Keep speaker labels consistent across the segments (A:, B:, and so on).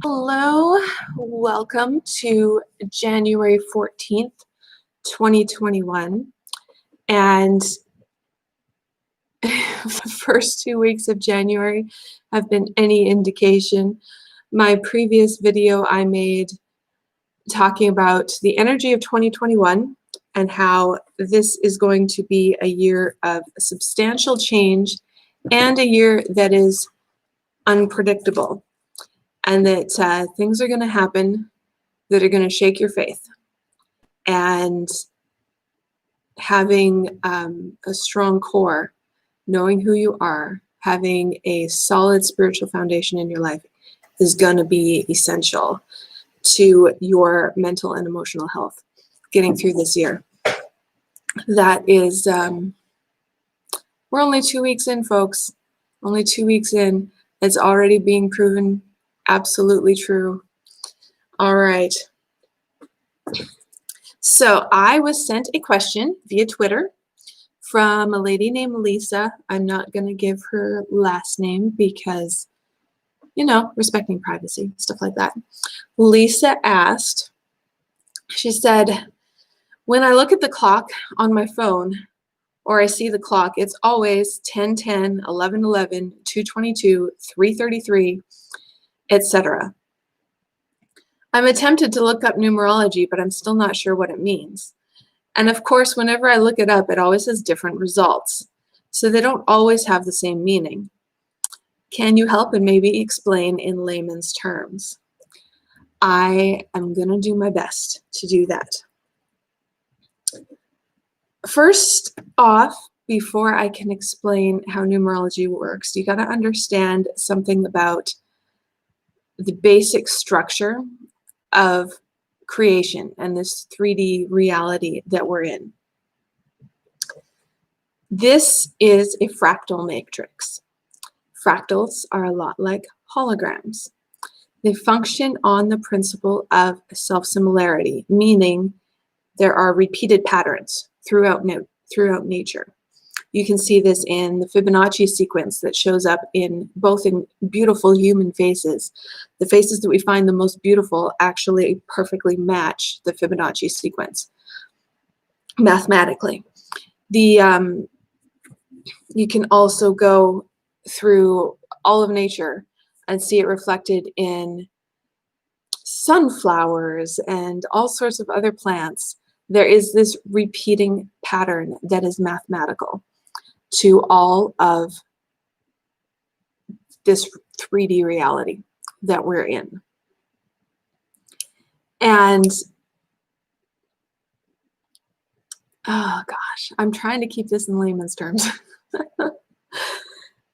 A: Hello, welcome to January 14th, 2021. And the first 2 weeks of January have been any indication. My previous video I made talking about the energy of 2021 and how this is going to be a year of substantial change and a year that is unpredictable, and that things are going to happen that are going to shake your faith. And having a strong core, knowing who you are, having a solid spiritual foundation in your life is going to be essential to your mental and emotional health getting through this year. That is, we're only 2 weeks in, folks. Only 2 weeks in. It's already being proven absolutely true. All right. So I was sent a question via Twitter from a lady named Lisa. I'm not going to give her last name because, respecting privacy, stuff like that. Lisa asked, she said, when I look at the clock on my phone or I see the clock, it's always 10:10, 11:11, 2:22, 3:33, etc. I'm tempted to look up numerology, but I'm still not sure what it means. And of course, whenever I look it up, it always has different results. So they don't always have the same meaning. Can you help and maybe explain in layman's terms? I am going to do my best to do that. First off, before I can explain how numerology works, you got to understand something about the basic structure of creation and this 3D reality that we're in. This is a fractal matrix. Fractals are a lot like holograms. They function on the principle of self-similarity, meaning there are repeated patterns throughout nature. You can see this in the Fibonacci sequence that shows up in both in beautiful human faces. The faces that we find the most beautiful actually perfectly match the Fibonacci sequence mathematically. You can also go through all of nature and see it reflected in sunflowers and all sorts of other plants. There is this repeating pattern that is mathematical to all of this 3D reality that we're in. And oh gosh, I'm trying to keep this in layman's terms.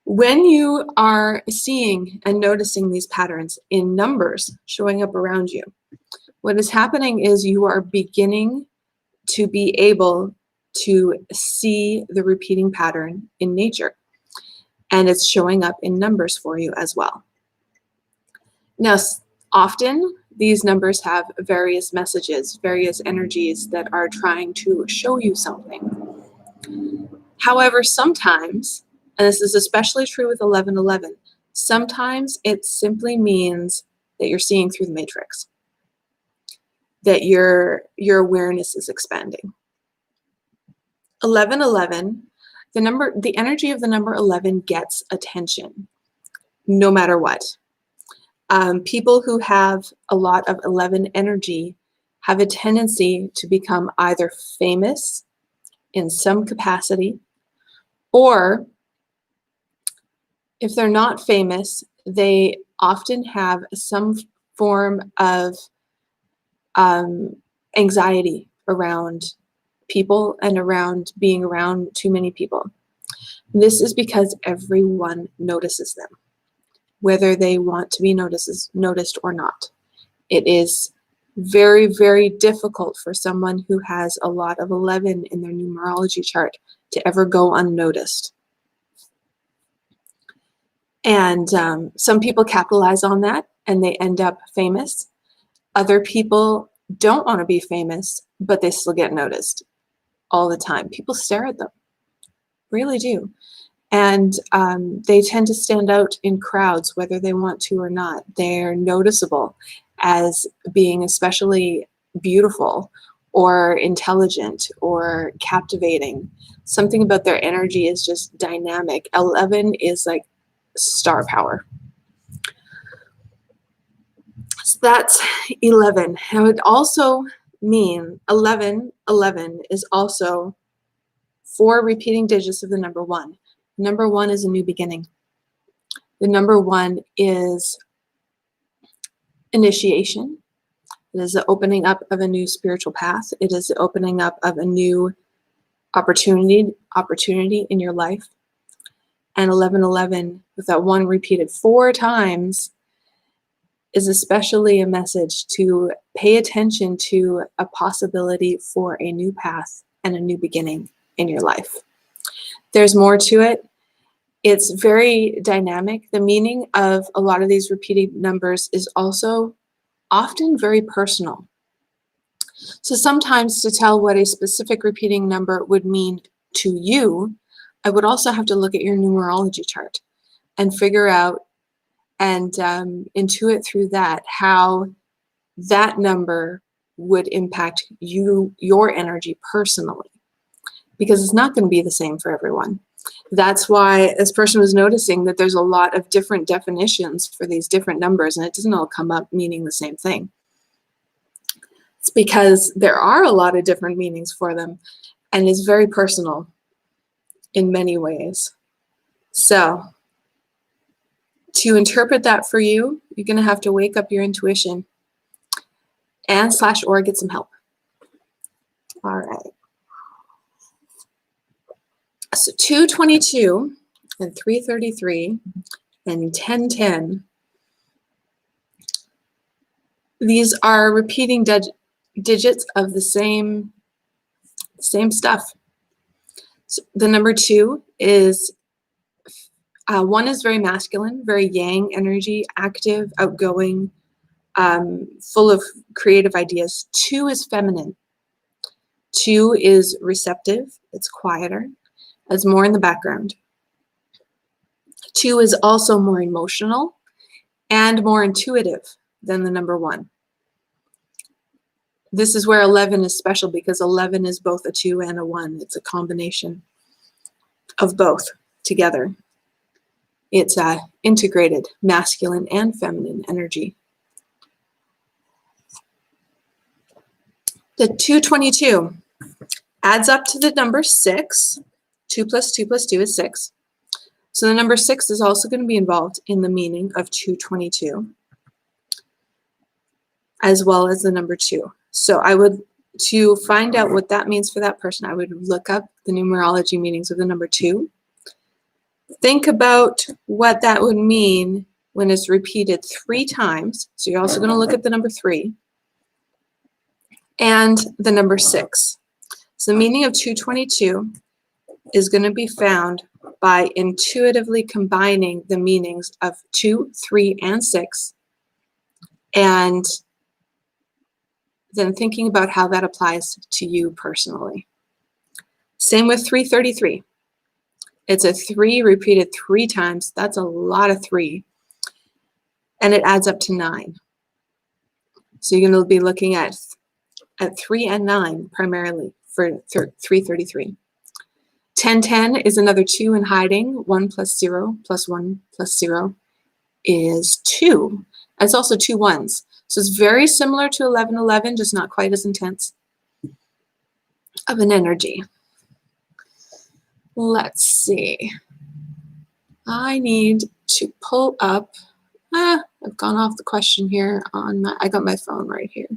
A: When you are seeing and noticing these patterns in numbers showing up around you, what is happening is you are beginning to be able to see the repeating pattern in nature, and it's showing up in numbers for you as well. Now, often these numbers have various messages, various energies that are trying to show you something. However, sometimes, and this is especially true with 11:11, sometimes it simply means that you're seeing through the matrix, that your awareness is expanding. 11:11, the energy of the number 11 gets attention, no matter what. People who have a lot of 11 energy have a tendency to become either famous in some capacity, or if they're not famous, they often have some form of anxiety around people and around being around too many people. This is because everyone notices them, whether they want to be noticed or not. It is very, very difficult for someone who has a lot of 11 in their numerology chart to ever go unnoticed. And some people capitalize on that and they end up famous. Other people don't want to be famous, but they still get noticed all the time. People stare at them, really do. And they tend to stand out in crowds, whether they want to or not. They're noticeable as being especially beautiful or intelligent or captivating. Something about their energy is just dynamic. 11 is like star power. So that's 11. It would also mean 11 is also 4 repeating digits of the number 1. Number 1 is a new beginning. The number 1 is initiation. It is the opening up of a new spiritual path. It is the opening up of a new opportunity in your life. And 1111, with that 1 repeated 4 times, is especially a message to pay attention to a possibility for a new path and a new beginning in your life. There's more to it. It's very dynamic. The meaning of a lot of these repeated numbers is also often very personal. So sometimes to tell what a specific repeating number would mean to you, I would also have to look at your numerology chart and figure out and intuit through that how that number would impact your energy personally, because it's not going to be the same for everyone. That's why this person was noticing that there's a lot of different definitions for these different numbers, and it doesn't all come up meaning the same thing. It's because there are a lot of different meanings for them, and it's very personal in many ways. So to interpret that for you, you're going to have to wake up your intuition and /or get some help. All right. So 222 and 333 and 1010, these are repeating digits of the same stuff. So the number 2 is, 1 is very masculine, very yang energy, active, outgoing, full of creative ideas. 2 is feminine. 2 is receptive, it's quieter, it's more in the background. 2 is also more emotional and more intuitive than the number 1. This is where 11 is special, because 11 is both a 2 and a 1. It's a combination of both together. It's integrated masculine and feminine energy. The 222 adds up to the number 6. 2 plus 2 plus 2 is 6. So the number 6 is also going to be involved in the meaning of 222, as well as the number 2. So to find out what that means for that person, I would look up the numerology meanings of the number 2. Think about what that would mean when it's repeated 3 times. So you're also going to look at the number 3 and the number 6. So the meaning of 222 is going to be found by intuitively combining the meanings of 2, 3, and 6, and then thinking about how that applies to you personally. Same with 333. It's a 3 repeated 3 times. That's a lot of 3. And it adds up to 9. So you're going to be looking at 3 and 9 primarily for 333. 1010 is another 2 in hiding. 1 plus 0 plus 1 plus 0 is 2. It's also 2 ones. So it's very similar to 1111, just not quite as intense of an energy. Let's see. I need to pull up. I've gone off the question here I got my phone right here.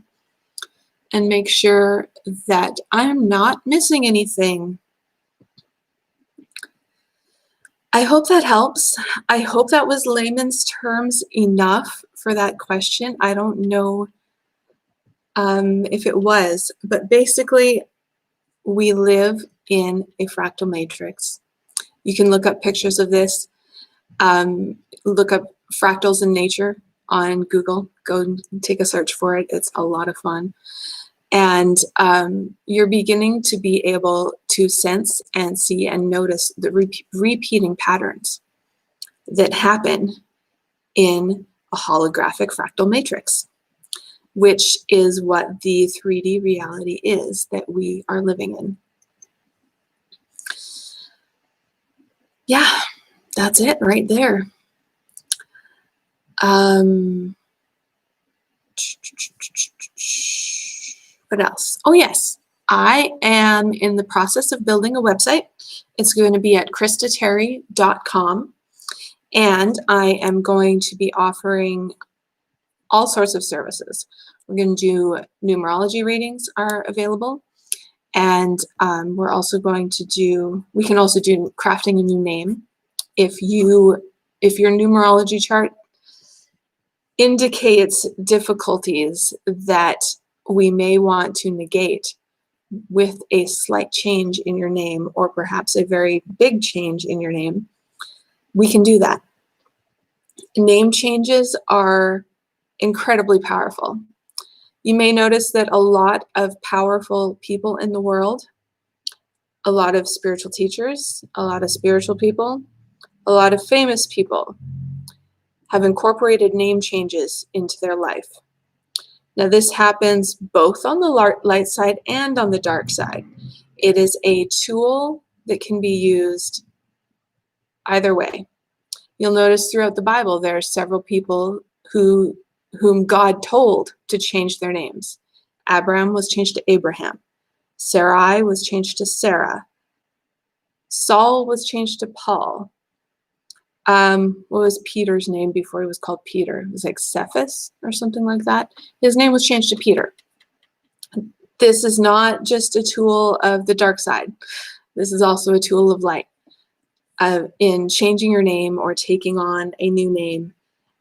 A: And make sure that I'm not missing anything. I hope that helps. I hope that was layman's terms enough for that question. I don't know if it was, but basically we live in a fractal matrix. You can look up pictures of this. Look up fractals in nature on Google. Go and take a search for it. It's a lot of fun. And you're beginning to be able to sense and see and notice the repeating patterns that happen in a holographic fractal matrix, which is what the 3D reality is that we are living in. Yeah, that's it right there. What else? Oh, yes. I am in the process of building a website. It's going to be at kristaterry.com. And I am going to be offering all sorts of services. We're going to do numerology readings are available. And we're also going to do, we can also do crafting a new name. If your numerology chart indicates difficulties that we may want to negate with a slight change in your name, or perhaps a very big change in your name, we can do that. Name changes are incredibly powerful. You may notice that a lot of powerful people in the world, a lot of spiritual teachers, a lot of spiritual people, a lot of famous people have incorporated name changes into their life. Now, this happens both on the light side and on the dark side. It is a tool that can be used either way. You'll notice throughout the Bible there are several people whom God told to change their names. Abraham was changed to Abraham. Sarai was changed to Sarah. Saul was changed to Paul. What was Peter's name before he was called Peter? It was like Cephas or something like that. His name was changed to Peter. This is not just a tool of the dark side. This is also a tool of light. In changing your name or taking on a new name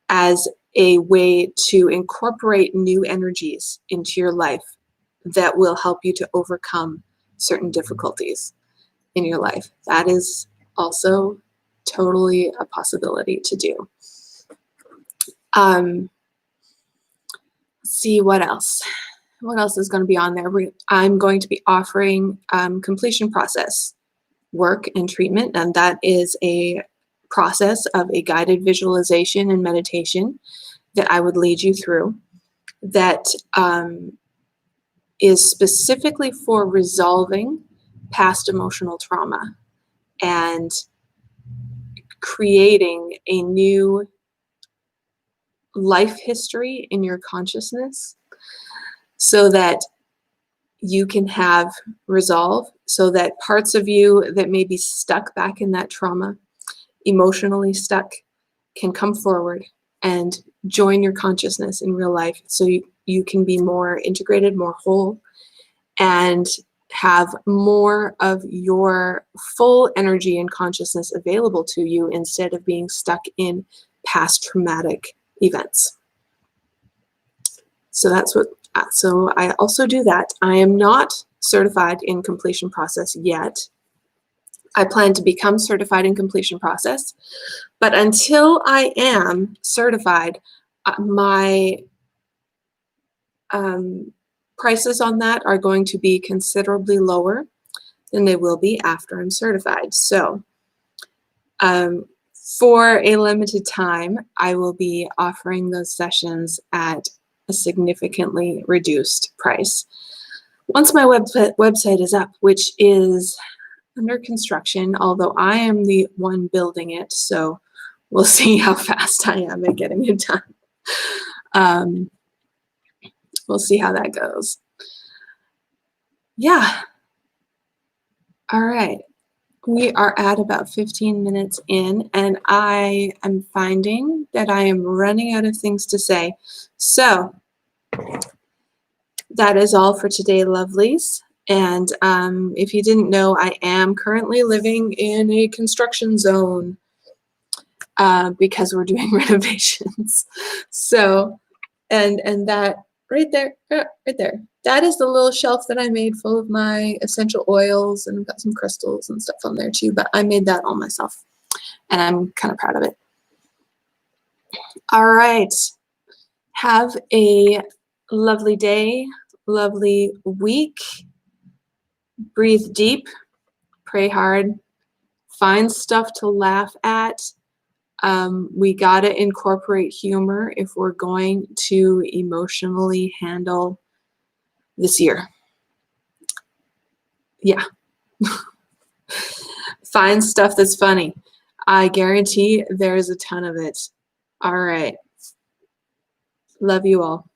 A: as a way to incorporate new energies into your life that will help you to overcome certain difficulties in your life. That is also totally a possibility to do. Let's see what else. What else is going to be on there? I'm going to be offering completion process work and treatment, and that is a process of a guided visualization and meditation that I would lead you through that is specifically for resolving past emotional trauma and creating a new life history in your consciousness so that you can have resolve, so that parts of you that may be stuck back in that trauma, emotionally stuck, can come forward and join your consciousness in real life so you can be more integrated, more whole, and have more of your full energy and consciousness available to you instead of being stuck in past traumatic events. So so I also do that. I am not certified in completion process yet. I plan to become certified in completion process, but until I am certified, my prices on that are going to be considerably lower than they will be after I'm certified. So for a limited time, I will be offering those sessions at a significantly reduced price. Once my website is up, which is under construction, although I am the one building it, so we'll see how fast I am at getting it done. We'll see how that goes. Yeah. All right. We are at about 15 minutes in, and I am finding that I am running out of things to say. So that is all for today, lovelies. And if you didn't know, I am currently living in a construction zone because we're doing renovations. So, and that right there, right there, that is the little shelf that I made full of my essential oils, and I've got some crystals and stuff on there too, but I made that all myself and I'm kind of proud of it. All right. Have a lovely day, lovely week. Breathe deep, pray hard, find stuff to laugh at. We got to incorporate humor if we're going to emotionally handle this year. Yeah. Find stuff that's funny. I guarantee there's a ton of it. All right. Love you all.